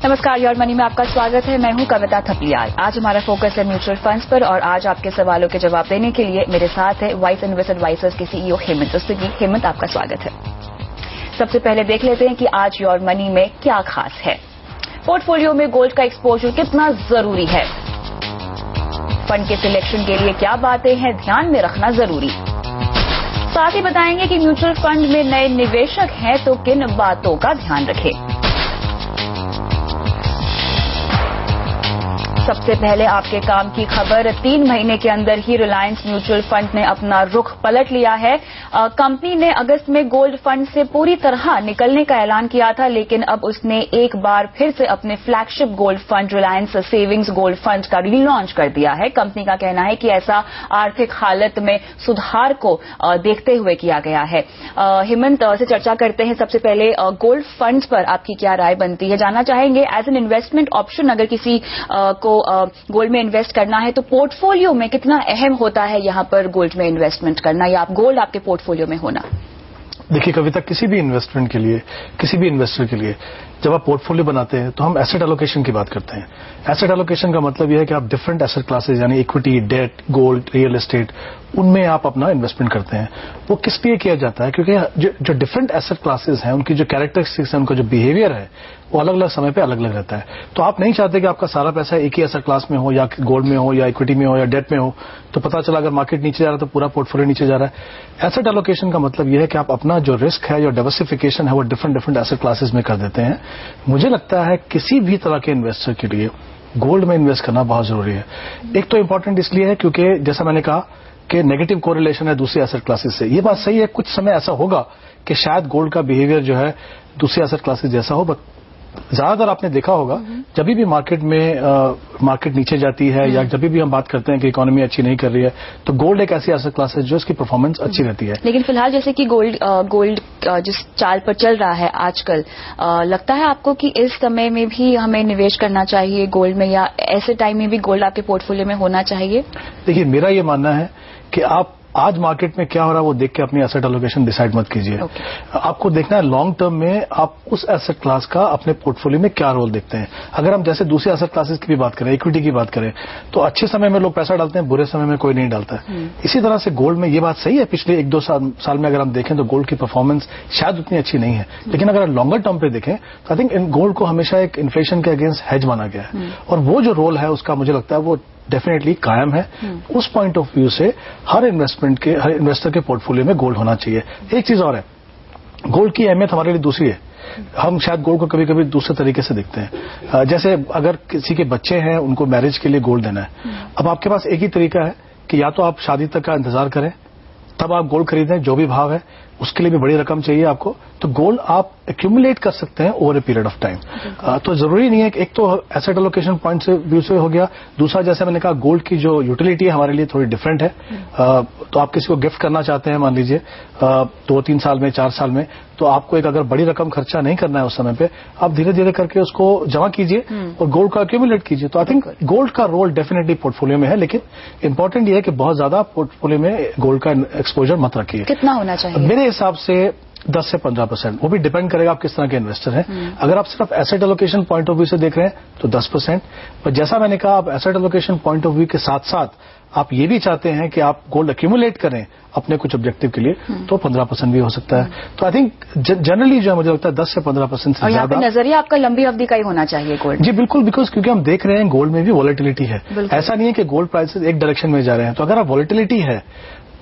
नमस्कार, your money में आपका स्वागत है। मैं हूं कविता थपलियाल। आज हमारा फोकस है म्यूचुअल फंड्स पर और आज आपके सवालों के जवाब देने के लिए मेरे साथ है वाइस इन्वेस्ट एडवाइजर्स के सीईओ हेमंत रस्तोगी। हेमंत, आपका स्वागत है। सबसे पहले देख लेते हैं कि आज योर मनी में क्या खास है। पोर्टफोलियो में गोल्ड का एक्सपोजर कितना जरूरी है, फंड के सिलेक्शन के लिए क्या बातें हैं ध्यान में रखना जरूरी, साथ ही बताएंगे कि म्यूचुअल फंड में नए निवेशक हैं तो किन बातों का ध्यान रखें। सबसे पहले आपके काम की खबर, 3 महीने के अंदर ही रिलायंस म्यूचुअल फंड ने अपना रुख पलट लिया है। कंपनी ने अगस्त में गोल्ड फंड से पूरी तरह निकलने का ऐलान किया था, लेकिन अब उसने एक बार फिर से अपने flagship gold fund Reliance savings gold fund का रीलॉन्च कर दिया है। कंपनी का कहना है कि ऐसा आर्थिक हालत में सुधार को देखते हुए किया गया है। हेमंत से चर्चा करते हैं। सबसे पहले गोल्ड फंड्स पर आपकी क्या राय बनती है, जानना चाहेंगे। एज एन इन्वेस्टमेंट ऑप्शन अगर किसी को गोल्ड में इन्वेस्ट करना है तो पोर्टफोलियो में कितना अहम होता है यहाँ पर गोल्ड में इन्वेस्टमेंट करना या गोल्ड आपके पोर्टफोलियो में होना? देखिए कविता, किसी भी इन्वेस्टमेंट के लिए, किसी भी इन्वेस्टर के लिए जब आप पोर्टफोलियो बनाते हैं तो हम एसेट एलोकेशन की बात करते हैं। एसेट एलोकेशन का मतलब यह है कि आप डिफरेंट एसेट क्लासेस यानी equity, debt, gold, real estate, उनमें आप अपना इन्वेस्टमेंट करते हैं। वो किस लिए किया जाता है? क्योंकि जो डिफरेंट एसेट क्लासेस हैं उनकी जो कैरेक्टरिस्टिक्स है, उनका जो बिहेवियर है वो अलग अलग समय पे अलग अलग रहता है। तो आप नहीं चाहते कि आपका सारा पैसा एक ही एसेट क्लास में हो, या गोल्ड में हो, या इक्विटी में हो, या डेट में हो। तो पता चला अगर मार्केट नीचे जा रहा है तो पूरा पोर्टफोलियो नीचे जा रहा है। एसेट एलोकेशन का मतलब यह है कि आप अपना जो रिस्क है, जो डाइवर्सिफिकेशन है, वो डिफरेंट एसेट क्लासेस में कर देते हैं। मुझे लगता है किसी भी तरह के इन्वेस्टर के लिए गोल्ड में इन्वेस्ट करना बहुत जरूरी है। एक तो इंपॉर्टेंट इसलिए है क्योंकि जैसा मैंने कहा कि नेगेटिव कोरिलेशन है दूसरी एसेट क्लासेस से। ये बात सही है, कुछ समय ऐसा होगा कि शायद गोल्ड का बिहेवियर जो है दूसरी एसेट क्लासेस जैसा हो, बट ज्यादातर आपने देखा होगा जब भी मार्केट में मार्केट नीचे जाती है या जब भी हम बात करते हैं कि इकोनॉमी अच्छी नहीं कर रही है तो गोल्ड एक ऐसी एसेट क्लास है जो इसकी परफॉर्मेंस अच्छी रहती है। लेकिन फिलहाल जैसे कि गोल्ड जिस चाल पर चल रहा है आजकल, लगता है आपको कि इस समय में भी हमें निवेश करना चाहिए गोल्ड में, या ऐसे टाइम में भी गोल्ड आपके पोर्टफोलियो में होना चाहिए? देखिए, मेरा ये मानना है कि आप आज मार्केट में क्या हो रहा है वो देख के अपनी एसेट एलोकेशन डिसाइड मत कीजिए। आपको देखना है लॉन्ग टर्म में आप उस एसेट क्लास का अपने पोर्टफोलियो में क्या रोल देखते हैं। अगर हम जैसे दूसरी एसेट क्लासेस की भी बात करें, इक्विटी की बात करें, तो अच्छे समय में लोग पैसा डालते हैं, बुरे समय में कोई नहीं डालता है। इसी तरह से गोल्ड में ये बात सही है, पिछले 1-2 साल में अगर हम देखें तो गोल्ड की परफॉर्मेंस शायद उतनी अच्छी नहीं है, लेकिन अगर लॉन्गर टर्म पे देखें तो आई थिंक गोल्ड को हमेशा एक इन्फ्लेशन के अगेंस्ट हेज माना गया है और वो जो रोल है उसका मुझे लगता है वो डेफिनेटली कायम है। उस पॉइंट ऑफ व्यू से हर इन्वेस्टर के पोर्टफोलियो में गोल्ड होना चाहिए। एक चीज और है, गोल्ड की अहमियत हमारे लिए दूसरी है। हम शायद गोल्ड को कभी कभी दूसरे तरीके से देखते हैं। जैसे अगर किसी के बच्चे हैं, उनको मैरिज के लिए गोल्ड देना है। अब आपके पास एक ही तरीका है कि या तो आप शादी तक का इंतजार करें, तब आप गोल्ड खरीदें, जो भी भाव है उसके लिए भी बड़ी रकम चाहिए आपको, तो गोल्ड आप एक्यूमुलेट कर सकते हैं over a period of time. तो जरूरी नहीं है कि एक तो एसेट एलोकेशन पॉइंट से व्यू से हो गया, दूसरा जैसे मैंने कहा गोल्ड की जो यूटिलिटी है हमारे लिए थोड़ी डिफरेंट है। तो आप किसी को गिफ्ट करना चाहते हैं, मान लीजिए 2-3 साल में, 4 साल में, तो आपको एक अगर बड़ी रकम खर्चा नहीं करना है उस समय पे, आप धीरे धीरे करके उसको जमा कीजिए और गोल्ड का एक्यूमुलेट कीजिए। तो आई थिंक गोल्ड का रोल डेफिनेटली पोर्टफोलियो में है, लेकिन इंपॉर्टेंट ये है कि बहुत ज्यादा पोर्टफोलियो में गोल्ड का एक्सपोजर मत रखिए। कितना होना चाहिए? मेरे हिसाब से 10 से 15%, वो भी डिपेंड करेगा आप किस तरह के इन्वेस्टर हैं। अगर आप सिर्फ asset allocation point of view से देख रहे हैं तो 10%, पर जैसा मैंने कहा आप asset allocation point of view के साथ साथ आप ये भी चाहते हैं कि आप गोल्ड एक्यूमुलेट करें अपने कुछ ऑब्जेक्टिव के लिए, तो 15% भी हो सकता है। तो आई थिंक जनरली जो है मुझे लगता है 10 से 15% से ज्यादा। नजरिया आपका लंबी अवधि का ही होना चाहिए गोल्ड? जी बिल्कुल, बिकॉज क्योंकि हम देख रहे हैं गोल्ड में भी वॉलेटिलिटी है। ऐसा नहीं है कि गोल्ड प्राइसेस एक डायरेक्शन में जा रहे हैं। तो अगर आप वॉलेटिलिटी है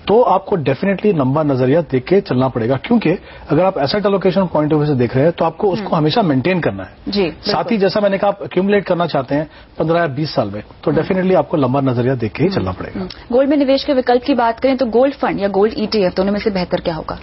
तो आपको डेफिनेटली लंबा नजरिया देख के चलना पड़ेगा, क्योंकि अगर आप asset allocation point of view से देख रहे हैं तो आपको उसको हमेशा मेंटेन करना है। जी, साथ ही जैसा मैंने कहा आप एक्यूमुलेट करना चाहते हैं 15 या 20 साल में, तो डेफिनेटली आपको लंबा नजरिया देख के ही चलना पड़ेगा। गोल्ड में निवेश के विकल्प की बात करें तो गोल्ड फंड या गोल्ड ईटीएफ, दोनों में से बेहतर क्या होगा?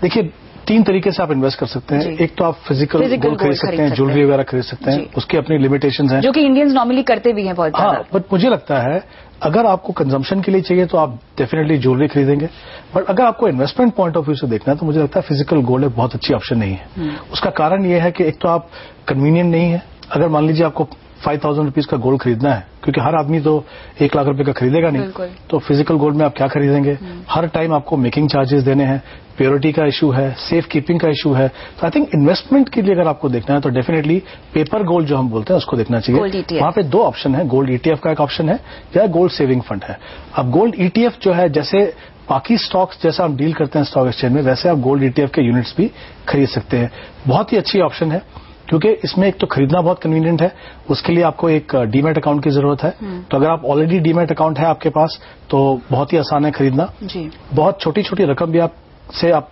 देखिए 3 तरीके से आप इन्वेस्ट कर सकते हैं। एक तो आप फिजिकल गोल्ड खरीद सकते हैं, ज्वेलरी वगैरह खरीद सकते हैं, उसकी अपनी लिमिटेशंस हैं, जो कि इंडियंस नॉर्मली करते भी हैं बहुत ज्यादा। बट मुझे लगता है अगर आपको कंजम्पशन के लिए चाहिए तो आप डेफिनेटली ज्वेलरी खरीदेंगे, बट अगर आपको इन्वेस्टमेंट पॉइंट ऑफ व्यू से देखना है तो मुझे लगता है फिजिकल गोल्ड एक बहुत अच्छी ऑप्शन नहीं है। उसका कारण यह है कि एक तो आप कन्वीनियंट नहीं है। अगर मान लीजिए आपको 5,000 रुपीज का गोल्ड खरीदना है, क्योंकि हर आदमी तो 1 लाख रुपए का खरीदेगा नहीं, तो फिजिकल गोल्ड में आप क्या खरीदेंगे? हर टाइम आपको मेकिंग चार्जेस देने हैं, प्योरिटी का इशू है, सेफ कीपिंग का इशू है। तो आई थिंक इन्वेस्टमेंट के लिए अगर आपको देखना है तो डेफिनेटली पेपर गोल्ड जो हम बोलते हैं उसको देखना चाहिए। वहां पे 2 ऑप्शन है, गोल्ड ईटीएफ का एक ऑप्शन है या गोल्ड सेविंग फंड है। अब गोल्ड ईटीएफ जो है, जैसे बाकी स्टॉक्स जैसा हम डील करते हैं स्टॉक एक्सचेंज में, वैसे आप गोल्ड ईटीएफ के यूनिट्स भी खरीद सकते हैं। बहुत ही अच्छी ऑप्शन है, क्योंकि इसमें एक तो खरीदना बहुत कन्वीनियंट है, उसके लिए आपको एक डीमैट अकाउंट की जरूरत है। तो अगर आप ऑलरेडी डीमैट अकाउंट है आपके पास तो बहुत ही आसान है खरीदना जी। बहुत छोटी छोटी रकम भी आप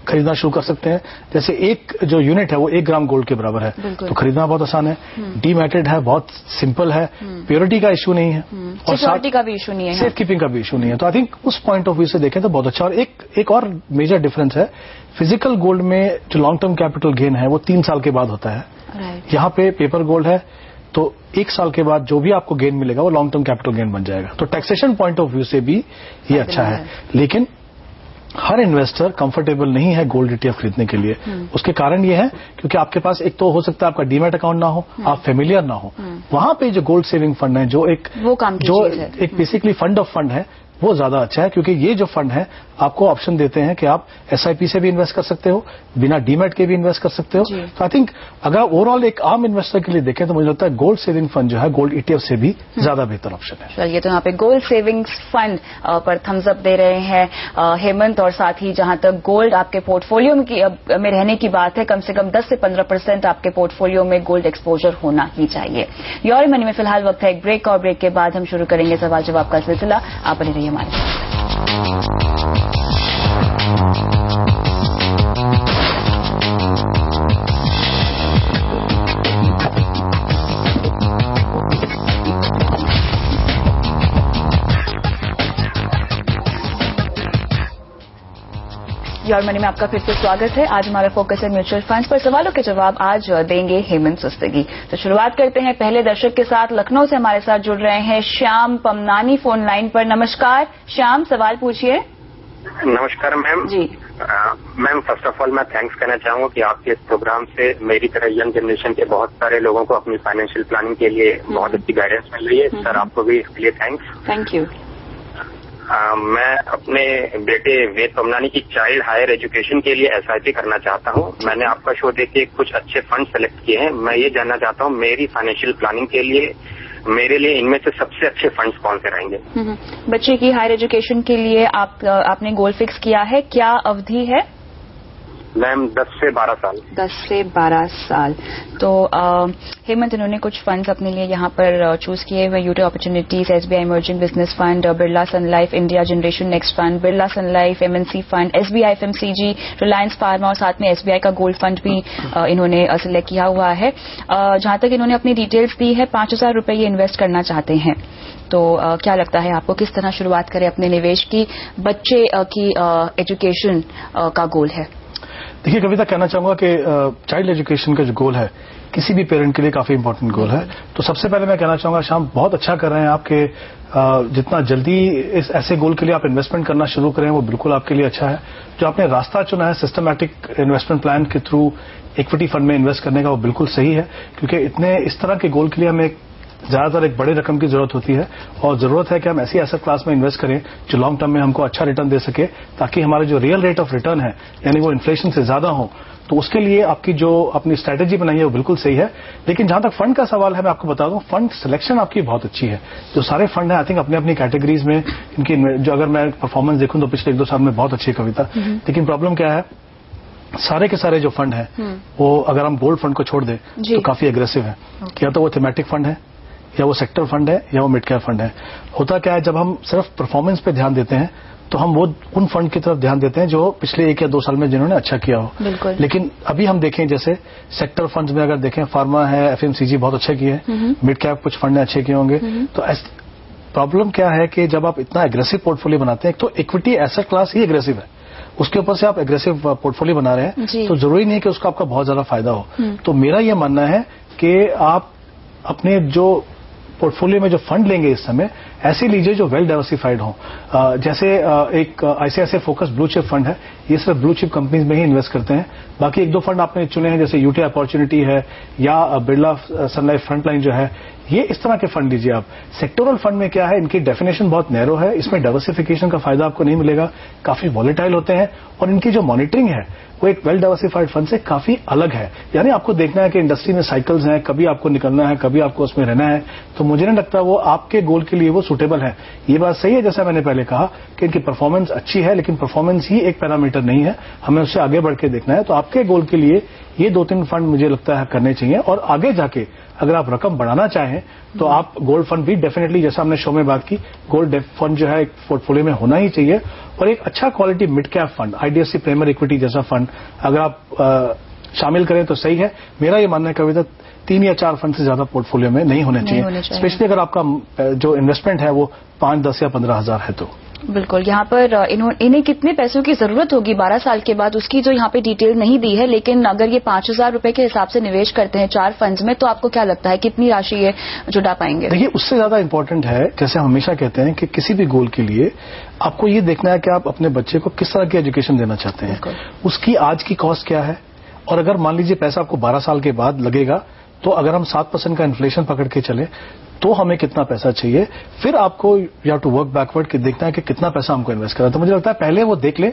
खरीदना शुरू कर सकते हैं। जैसे एक जो यूनिट है वो 1 ग्राम गोल्ड के बराबर है, तो खरीदना बहुत आसान है। डीमैटेड है, बहुत सिंपल है, प्योरिटी का इशू नहीं है और सिक्योरिटी का भी इशू नहीं है, सेफ कीपिंग का भी इशू नहीं है। तो आई थिंक उस पॉइंट ऑफ व्यू से देखें तो बहुत अच्छा। और एक और मेजर डिफरेंस है, फिजिकल गोल्ड में जो लॉन्ग टर्म कैपिटल गेन है वो 3 साल के बाद होता है। यहाँ पे पेपर गोल्ड है तो 1 साल के बाद जो भी आपको गेन मिलेगा वो लॉन्ग टर्म कैपिटल गेन बन जाएगा। तो टैक्सेशन पॉइंट ऑफ व्यू से भी ये अच्छा है। लेकिन हर इन्वेस्टर कंफर्टेबल नहीं है गोल्ड ईटीएफ खरीदने के लिए। उसके कारण ये है क्योंकि आपके पास एक तो हो सकता है आपका डीमैट अकाउंट ना हो, आप फेमिलियर ना हो। वहां पे जो गोल्ड सेविंग फंड है जो एक बेसिकली फंड ऑफ फंड है वो ज्यादा अच्छा है, क्योंकि ये जो फंड है आपको ऑप्शन देते हैं कि आप एसआईपी से भी इन्वेस्ट कर सकते हो, बिना डीमैट के भी इन्वेस्ट कर सकते हो। तो आई थिंक अगर ओवरऑल एक आम इन्वेस्टर के लिए देखें तो मुझे लगता है गोल्ड सेविंग फंड जो है गोल्ड ईटीएफ से भी ज्यादा बेहतर ऑप्शन है। चलिए, तो यहाँ पे गोल्ड सेविंग्स फंड पर थम्स अप दे रहे हैं हेमंत। और साथ ही जहां तक गोल्ड आपके पोर्टफोलियो में रहने की बात है, कम से कम 10 से 15% आपके पोर्टफोलियो में गोल्ड एक्सपोजर होना ही चाहिए। योर मनी में फिलहाल वक्त है एक ब्रेक का, और ब्रेक के बाद हम शुरू करेंगे सवाल जवाब का सिलसिला। आप बने रहिए हमारे साथ। योर मनी में आपका फिर से स्वागत है। आज हमारा फोकस है म्यूचुअल फंड्स पर। सवालों के जवाब आज देंगे हेमंत सुस्तगी। तो शुरुआत करते हैं पहले दर्शक के साथ। लखनऊ से हमारे साथ जुड़ रहे हैं श्याम पमनानी फोन लाइन पर। नमस्कार श्याम, सवाल पूछिए। नमस्कार ma'am ji. Ma'am, first of all मैं थैंक्स कहना चाहूंगा कि आपके इस प्रोग्राम से मेरी तरह यंग जनरेशन के बहुत सारे लोगों को अपनी फाइनेंशियल प्लानिंग के लिए बहुत अच्छी गाइडेंस मिल रही है। सर, आपको भी इसके लिए थैंक्स। Thank you. मैं अपने बेटे वेद पमनानी की चाइल्ड हायर एजुकेशन के लिए एसआईपी करना चाहता हूं। मैंने आपका शो देख के कुछ अच्छे फंड सेलेक्ट किए हैं। मैं ये जानना चाहता हूं मेरी फाइनेंशियल प्लानिंग के लिए मेरे लिए इनमें से सबसे अच्छे फंड्स कौन से रहेंगे। बच्चे की हायर एजुकेशन के लिए आपने गोल फिक्स किया है, क्या अवधि है? मैम 10 से 12 साल। 10 से 12 साल। तो हेमंत, इन्होंने कुछ फंड्स अपने लिए यहाँ पर चूज किए हुए, UTI opportunities, SBI emerging business fund, Birla Sun Life India generation next fund, Birla Sun Life MNC fund, SBI FMCG, Reliance pharma और साथ में एसबीआई का गोल्ड फंड भी इन्होंने सिलेक्ट किया हुआ है। जहां तक इन्होंने अपनी डिटेल्स दी है, 5,000 रुपए ये इन्वेस्ट करना चाहते हैं। तो क्या लगता है आपको, किस तरह शुरुआत करें अपने निवेश की? बच्चे की एजुकेशन का गोल है। देखिए कविता, कहना चाहूंगा कि चाइल्ड एजुकेशन का जो गोल है किसी भी पेरेंट के लिए काफी इंपॉर्टेंट गोल है। तो सबसे पहले मैं कहना चाहूंगा श्याम, बहुत अच्छा कर रहे हैं आपके, जितना जल्दी इस ऐसे गोल के लिए आप इन्वेस्टमेंट करना शुरू करें वो बिल्कुल आपके लिए अच्छा है। जो आपने रास्ता चुना है सिस्टमैटिक इन्वेस्टमेंट प्लान के थ्रू इक्विटी फंड में इन्वेस्ट करने का, वो बिल्कुल सही है, क्योंकि इस तरह के गोल के लिए हमें ज्यादातर एक बड़े रकम की जरूरत होती है और जरूरत है कि हम ऐसी एसेट क्लास में इन्वेस्ट करें जो लॉन्ग टर्म में हमको अच्छा रिटर्न दे सके, ताकि हमारे जो रियल रेट ऑफ रिटर्न है यानी वो इन्फ्लेशन से ज्यादा हो। तो उसके लिए आपकी जो अपनी स्ट्रैटेजी बनाई है वो बिल्कुल सही है। लेकिन जहां तक फंड का सवाल है, मैं आपको बता दूं, फंड सिलेक्शन आपकी बहुत अच्छी है। जो सारे फंड है आई थिंक अपनी अपनी कैटेगरीज में इनकी जो अगर मैं परफॉर्मेंस देखूं तो पिछले 1-2 साल में बहुत अच्छी कविता। लेकिन प्रॉब्लम क्या है, सारे के सारे जो फंड है वो अगर हम गोल्ड फंड को छोड़ दें तो काफी एग्रेसिव है। या तो वो थीमेटिक फंड है, या वो सेक्टर फंड है, या वो मिड कैप फंड है। होता क्या है, जब हम सिर्फ परफॉर्मेंस पे ध्यान देते हैं तो हम वो उन फंड की तरफ ध्यान देते हैं जो पिछले 1 या 2 साल में जिन्होंने अच्छा किया हो। लेकिन अभी हम देखें, जैसे सेक्टर फंड्स में अगर देखें, फार्मा है, एफएमसीजी बहुत अच्छे किए हैं, मिड कैप कुछ फंड ने अच्छे किए होंगे। तो प्रॉब्लम क्या है कि जब आप इतना एग्रेसिव पोर्टफोलियो बनाते हैं, एक तो इक्विटी एसेट क्लास ही एग्रेसिव है, उसके ऊपर से आप एग्रेसिव पोर्टफोलियो बना रहे हैं, तो जरूरी नहीं है कि उसका आपका बहुत ज्यादा फायदा हो। तो मेरा यह मानना है कि आप अपने जो पोर्टफोलियो में जो फंड लेंगे इस समय ऐसे लीजिए जो वेल डाइवर्सिफाइड हो। जैसे एक ICICI focus blue chip fund है, ये सिर्फ ब्लू चिप कंपनीज में ही इन्वेस्ट करते हैं। बाकी एक दो फंड आपने चुने हैं जैसे UTI अपॉर्चुनिटी है या बिरला सन लाइफ फ्रंटलाइन जो है, ये इस तरह के फंड लीजिए आप। सेक्टोरल फंड में क्या है, इनकी डेफिनेशन बहुत नैरो है, इसमें डाइवर्सिफिकेशन का फायदा आपको नहीं मिलेगा, काफी वॉलेटाइल होते हैं और इनकी जो मॉनिटरिंग है वो एक वेल डाइवर्सिफाइड फंड से काफी अलग है। यानी आपको देखना है कि इंडस्ट्री में साइकिल्स हैं, कभी आपको निकलना है, कभी आपको उसमें रहना है, तो मुझे नहीं लगता वो आपके गोल के लिए वो सूटेबल है। ये बात सही है जैसा मैंने पहले कहा कि इनकी परफॉर्मेंस अच्छी है, लेकिन परफॉर्मेंस ही एक पैरामीटर नहीं है, हमें उससे आगे बढ़ के देखना है। तो आपके गोल के लिए ये 2-3 फंड मुझे लगता है करने चाहिए और आगे जाके अगर आप रकम बढ़ाना चाहें तो आप गोल्ड फंड भी डेफिनेटली, जैसा हमने शो में बात की, गोल्ड फंड जो है एक पोर्टफोलियो में होना ही चाहिए और एक अच्छा quality mid cap fund, IDFC premier equity जैसा फंड अगर आप शामिल करें तो सही है। मेरा ये मानना है कभी तक 3 या 4 फंड से ज्यादा पोर्टफोलियो में नहीं होने चाहिए, स्पेशली अगर आपका जो इन्वेस्टमेंट है वो 5, 10 या 15 हजार है तो। बिल्कुल, यहाँ पर इन्हें कितने पैसों की जरूरत होगी 12 साल के बाद, उसकी जो यहाँ पे डिटेल नहीं दी है, लेकिन अगर ये 5,000 रुपए के हिसाब से निवेश करते हैं 4 फंड्स में, तो आपको क्या लगता है कितनी राशि ये जुटा पाएंगे? देखिए, उससे ज्यादा इंपॉर्टेंट है, जैसे हम हमेशा कहते हैं कि किसी भी गोल के लिए आपको ये देखना है कि आप अपने बच्चे को किस तरह की एजुकेशन देना चाहते हैं, उसकी आज की कॉस्ट क्या है, और अगर मान लीजिए पैसा आपको 12 साल के बाद लगेगा, तो अगर हम 7% का इन्फ्लेशन पकड़ के चले तो हमें कितना पैसा चाहिए, फिर आपको you have to work backward कि देखना है कि कितना पैसा हमको इन्वेस्ट करना है। तो मुझे लगता है पहले वो देख ले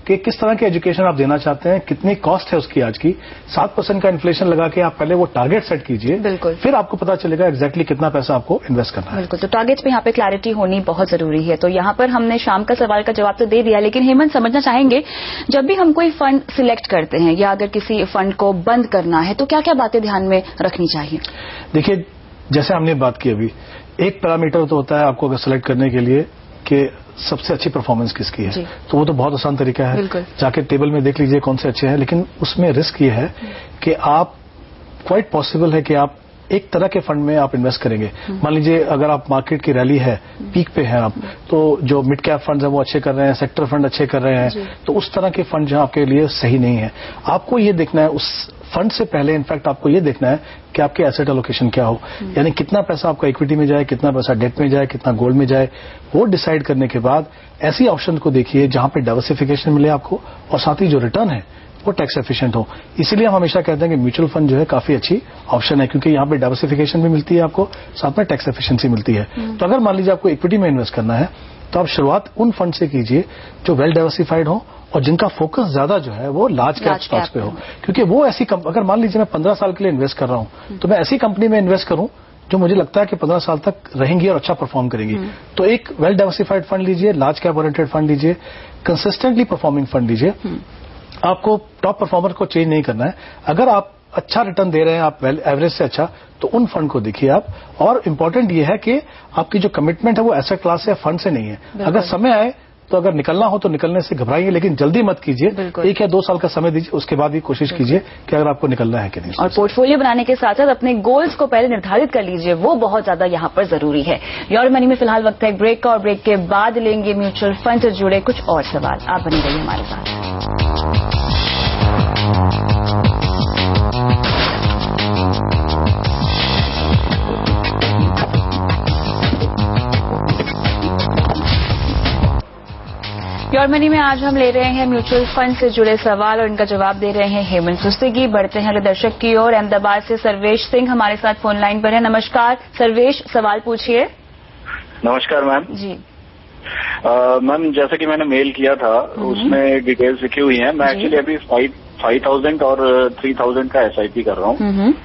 कि किस तरह की एजुकेशन आप देना चाहते हैं, कितनी कॉस्ट है उसकी आज की। 7% का इन्फ्लेशन लगा के आप पहले वो टारगेट सेट कीजिए, फिर आपको पता चलेगा एग्जैक्टली कितना पैसा आपको इन्वेस्ट करना है। बिल्कुल, तो टारगेट्स पे यहाँ पे क्लैरिटी होनी बहुत जरूरी है। तो यहाँ पर हमने शाम का सवाल का जवाब तो दे दिया, लेकिन हेमंत समझना चाहेंगे, जब भी हम कोई फंड सिलेक्ट करते हैं या अगर किसी फंड को बंद करना है तो क्या क्या बातें ध्यान में रखनी चाहिए? देखिए, जैसे हमने बात की अभी, एक पैरामीटर तो होता है आपको अगर सेलेक्ट करने के लिए कि सबसे अच्छी परफॉर्मेंस किसकी है, तो वो तो बहुत आसान तरीका है, जाके टेबल में देख लीजिए कौन से अच्छे हैं। लेकिन उसमें रिस्क ये है कि आप क्वाइट पॉसिबल है कि आप एक तरह के फंड में आप इन्वेस्ट करेंगे। मान लीजिए अगर आप मार्केट की रैली है, पीक पे हैं आप, तो जो मिड कैप फंड है वो अच्छे कर रहे हैं, सेक्टर फंड अच्छे कर रहे हैं, तो उस तरह के फंड जो आपके लिए सही नहीं है। आपको ये देखना है उस फंड से पहले, इनफैक्ट आपको ये देखना है कि आपके एसेट एलोकेशन क्या हो, यानी कितना पैसा आपका इक्विटी में जाए, कितना पैसा डेट में जाए, कितना गोल्ड में जाए। वो डिसाइड करने के बाद ऐसी ऑप्शन को देखिए जहां पे डाइवर्सिफिकेशन मिले आपको और साथ ही जो रिटर्न है वो टैक्स एफिशिएंट हो। इसीलिए हम हमेशा कहते हैं कि म्यूचुअल फंड जो है काफी अच्छी ऑप्शन है, क्योंकि यहाँ पे डाइवर्सिफिकेशन भी मिलती है आपको, साथ में टैक्स एफिशिएंसी मिलती है। तो अगर मान लीजिए आपको इक्विटी में इन्वेस्ट करना है तो आप शुरुआत उन फंड से कीजिए जो वेल डाइवर्सिफाइड हो और जिनका फोकस ज्यादा जो है वो लार्ज कैप स्टॉक्स पे हो, क्योंकि वो ऐसी अगर मान लीजिए मैं 15 साल के लिए इन्वेस्ट कर रहा हूं तो मैं ऐसी कंपनी में इन्वेस्ट करूं जो मुझे लगता है कि 15 साल तक रहेंगी और अच्छा परफॉर्म करेंगी। तो एक वेल डाइवर्सिफाइड फंड लीजिए, लार्ज कैप ओरिएंटेड फंड लीजिए, कंसिस्टेंटली परफॉर्मिंग फंड लीजिए। आपको टॉप परफॉर्मर को चेंज नहीं करना है। अगर आप अच्छा रिटर्न दे रहे हैं, आप एवरेज से अच्छा, तो उन फंड को देखिए आप। और इंपॉर्टेंट ये है कि आपकी जो कमिटमेंट है वो एसेट क्लास से फंड से नहीं है। अगर समय आए तो अगर निकलना हो तो निकलने से घबराइए, लेकिन जल्दी मत कीजिए। 1 या 2 साल का समय दीजिए, उसके बाद ही कोशिश कीजिए कि अगर आपको निकलना है कि नहीं। और पोर्टफोलियो बनाने के साथ साथ अपने गोल्स को पहले निर्धारित कर लीजिए, वो बहुत ज्यादा यहाँ पर जरूरी है। योर मनी में फिलहाल वक्त है एक ब्रेक का, और ब्रेक के बाद लेंगे म्यूचुअल फंड से जुड़े कुछ और सवाल। आप बने रहिए हमारे साथ। योर मनी में आज हम ले रहे हैं म्यूचुअल फंड से जुड़े सवाल और इनका जवाब दे रहे हैं हेमंत सुस्तिगी। बढ़ते हैं अगले दर्शक की ओर। अहमदाबाद से सर्वेश सिंह हमारे साथ फोन लाइन पर है। नमस्कार सर्वेश, सवाल पूछिए। नमस्कार मैम जी। मैम, जैसा कि मैंने मेल किया था उसमें डिटेल्स लिखी हुई हैं। मैं एक्चुअली अभी 5,000 और 3,000 का SIP कर रहा हूँ।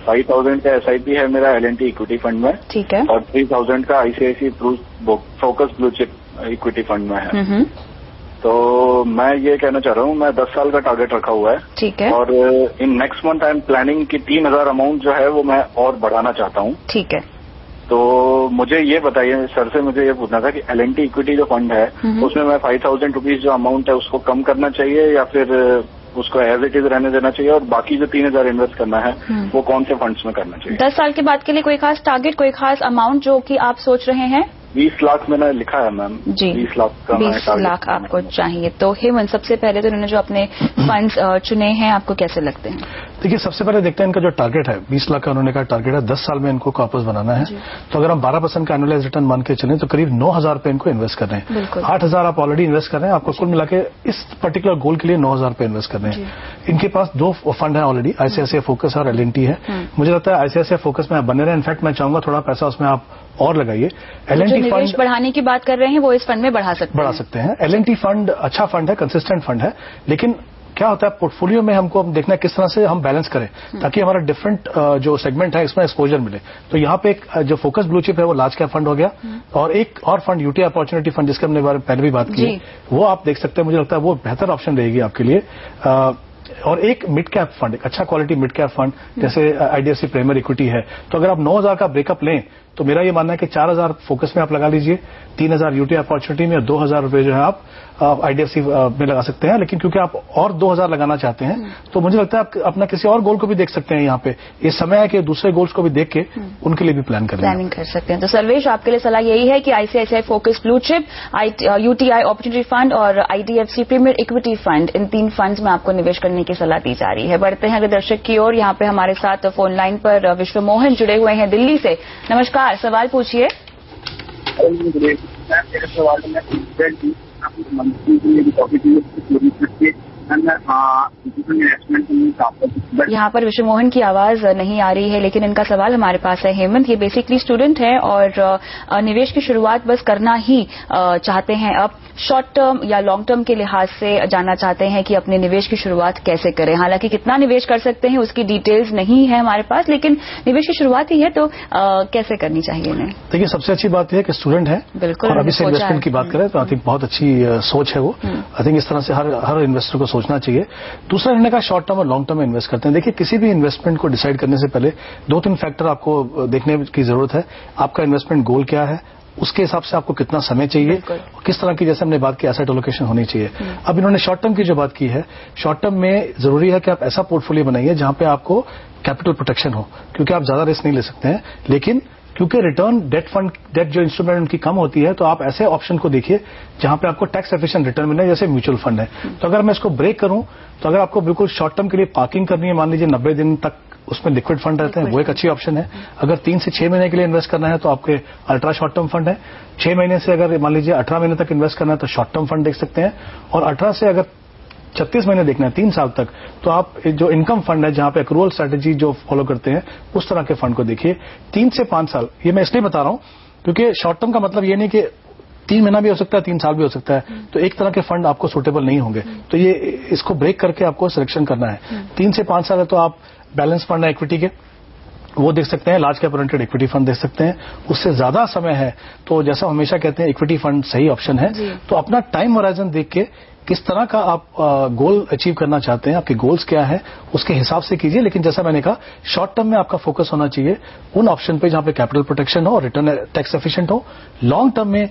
5,000 का SIP है मेरा L&T इक्विटी फंड में, ठीक है, और 3,000 का ICICI focus blue chip equity fund में है। तो मैं ये कहना चाह रहा हूँ, मैं 10 साल का टारगेट रखा हुआ है, ठीक है, और in next month I am planning कि 3,000 अमाउंट जो है वो मैं और बढ़ाना चाहता हूँ। ठीक है। तो मुझे ये बताइए सर से, मुझे ये पूछना था कि L&T इक्विटी जो फंड है उसमें मैं 5,000 रुपीज जो अमाउंट है उसको कम करना चाहिए या फिर उसको एज इट इज रहने देना चाहिए, और बाकी जो 3,000 इन्वेस्ट करना है वो कौन से फंड्स में करना चाहिए? 10 साल के बाद के लिए कोई खास टारगेट, कोई खास अमाउंट जो कि आप सोच रहे हैं? 20 लाख मैंने लिखा है मैम जी। 20 लाख का 20 लाख आपको चाहिए। तो हेमंत, सबसे पहले तो इन्होंने जो अपने फंड्स चुने हैं आपको कैसे लगते हैं? देखिए, सबसे पहले देखते हैं इनका जो टारगेट है, 20 लाख का उन्होंने कहा टारगेट है, 10 साल में इनको कॉर्पस बनाना है। तो अगर हम 12% का एनुअलाइज रिटर्न मान के चलें तो करीब 9,000 रुपए इनको इन्वेस्ट कर रहे हैं। 8,000 आप ऑलरेडी इन्वेस्ट कर रहे हैं, आपको कुल मिला के इस पर्टिकुलर गोल के लिए 9,000 रुपए इन्वेस्ट कर रहे हैं। इनके पास 2 फंड है ऑलरेडी, आईसीआईसीआई फोकस और एल&टी है। मुझे लगता है आईसीआईसीआई फोकस में आप बने रहे। इनफैक्ट मैं चाहूंगा थोड़ा पैसा उसमें आप और लगाइए। एल&टी फंड बढ़ाने की बात कर रहे हैं, वो इस फंड में बढ़ा सकते हैं। एल&टी फंड अच्छा फंड है, कंसिस्टेंट फंड है, लेकिन क्या होता है पोर्टफोलियो में हमको देखना है किस तरह से हम बैलेंस करें ताकि हमारा डिफरेंट जो सेगमेंट है इसमें एक्सपोजर मिले। तो यहाँ पे एक जो फोकस ब्लू चिप है वो लार्ज कैप फंड हो गया, और एक और फंड यूटीआई अपॉर्चुनिटी फंड जिसके हमने पहले भी बात की, वो आप देख सकते हैं। मुझे लगता है वो बेहतर ऑप्शन रहेगी आपके लिए। और एक मिड कैप फंड, एक अच्छा क्वालिटी मिड कैप फंड जैसे आईडीएफसी प्रीमियर इक्विटी है। तो अगर आप 9,000 का ब्रेकअप लें तो मेरा ये मानना है कि 4,000 फोकस में आप लगा लीजिए, 3,000 यूटीआई अपॉर्चुनिटी में, और 2,000 रुपए जो है आप आईडीएफसी में लगा सकते हैं। लेकिन क्योंकि आप और 2,000 लगाना चाहते हैं तो मुझे लगता है आप अपना किसी और गोल को भी देख सकते हैं। यहाँ पे ये समय है कि दूसरे गोल्स को भी देख के उनके लिए भी प्लानिंग कर सकते हैं। तो सर्वेश, आपके लिए सलाह यही है कि ICICI focus blue chip, UTI opportunity fund और आईडीएफसी प्रीमियर इक्विटी फंड, इन 3 फंड्स में आपको निवेश करने की सलाह दी जा रही है। बढ़ते हैं अगले दर्शक की ओर। यहाँ पे हमारे साथ फोन लाइन पर विश्व मोहन जुड़े हुए हैं दिल्ली से। नमस्कार, सवाल पूछिए। मेरे सवाल में यहाँ पर विश्व मोहन की आवाज नहीं आ रही है, लेकिन इनका सवाल हमारे पास है। हेमंत, ये बेसिकली स्टूडेंट है और निवेश की शुरुआत बस करना ही चाहते हैं। अब शॉर्ट टर्म या लॉन्ग टर्म के लिहाज से जानना चाहते हैं कि अपने निवेश की शुरुआत कैसे करें। हालांकि कितना निवेश कर सकते हैं उसकी डिटेल्स नहीं है हमारे पास, लेकिन निवेश की शुरुआत ही है तो कैसे करनी चाहिए इन्हें? देखिए, सबसे अच्छी बात यह है कि स्टूडेंट है बिल्कुल, और अभी से इन्वेस्टमेंट की बात करें तो आई थिंक बहुत अच्छी सोच है वो। आई थिंक इस तरह से हर इन्वेस्टर को सोचना चाहिए। दूसरा, इन्होंने कहा शॉर्ट टर्म और लॉन्ग टर्म में इन्वेस्ट करते हैं। देखिए, किसी भी इन्वेस्टमेंट को डिसाइड करने से पहले 2-3 फैक्टर आपको देखने की जरूरत है। आपका इन्वेस्टमेंट गोल क्या है, उसके हिसाब से आपको कितना समय चाहिए, किस तरह की, जैसे हमने बात की, एसेट एलोकेशन होनी चाहिए। अब इन्होंने शॉर्ट टर्म की जो बात की है, शॉर्ट टर्म में जरूरी है कि आप ऐसा पोर्टफोलियो बनाइए जहां पे आपको कैपिटल प्रोटेक्शन हो, क्योंकि आप ज्यादा रिस्क नहीं ले सकते हैं। लेकिन क्योंकि रिटर्न डेट जो इंस्ट्रूमेंट उनकी कम होती है, तो आप ऐसे ऑप्शन को देखिए जहां पे आपको टैक्स एफिशिएंट रिटर्न मिले, जैसे म्यूचुअल फंड है। तो अगर मैं इसको ब्रेक करूं तो अगर आपको बिल्कुल शॉर्ट टर्म के लिए पार्किंग करनी है, मान लीजिए 90 दिन तक उसमें लिक्विड फंड रहते हैं, वो एक अच्छी ऑप्शन है। अगर 3 से 6 महीने के लिए इन्वेस्ट करना है तो आपके अल्ट्रा शॉर्ट टर्म फंड है। 6 महीने से अगर मान लीजिए 18 महीने तक इन्वेस्ट करना है तो शॉर्ट टर्म फंड देख सकते हैं। और 18 से अगर 36 महीने देखना है, 3 साल तक, तो आप जो इनकम फंड है जहां पे एक्रूअल स्ट्रेटेजी जो फॉलो करते हैं उस तरह के फंड को देखिए। 3 से 5 साल, ये मैं इसलिए बता रहा हूं क्योंकि शॉर्ट टर्म का मतलब ये नहीं कि 3 महीना भी हो सकता है, 3 साल भी हो सकता है, तो एक तरह के फंड आपको सूटेबल नहीं होंगे। तो ये इसको ब्रेक करके आपको सिलेक्शन करना है। 3 से 5 साल है तो आप बैलेंस फंड है इक्विटी के, वो देख सकते हैं। Large cap oriented equity fund देख सकते हैं। उससे ज्यादा समय है तो जैसा हमेशा कहते हैं इक्विटी फंड सही ऑप्शन है। तो अपना टाइम होराइजन देख के किस तरह का आप गोल अचीव करना चाहते हैं, आपके गोल्स क्या है, उसके हिसाब से कीजिए। लेकिन जैसा मैंने कहा, शॉर्ट टर्म में आपका फोकस होना चाहिए उन ऑप्शन पे जहां पे कैपिटल प्रोटेक्शन हो और रिटर्न टैक्स एफिशिएंट हो। लॉन्ग टर्म में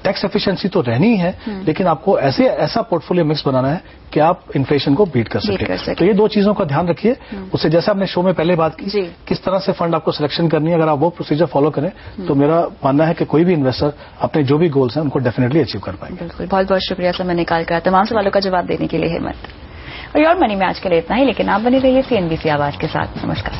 टैक्स एफिशिएंसी तो रहनी ही है, लेकिन आपको ऐसा पोर्टफोलियो मिक्स बनाना है कि आप इन्फ्लेशन को बीट कर सके। तो ये 2 चीजों का ध्यान रखिए। उससे जैसे आपने शो में पहले बात की, किस तरह से फंड आपको सिलेक्शन करनी है, अगर आप वो प्रोसीजर फॉलो करें तो मेरा मानना है कि कोई भी इन्वेस्टर अपने जो भी गोल्स हैं उनको डेफिनेटली अचीव कर पाएंगे। बिल्कुल, बहुत बहुत शुक्रिया समय निकाल कर तमाम सवालों का जवाब देने के लिए हेमंत। और योर मनी में आज के लिए इतना ही, लेकिन आप बने रहिए CNBC आवाज के साथ। नमस्कार।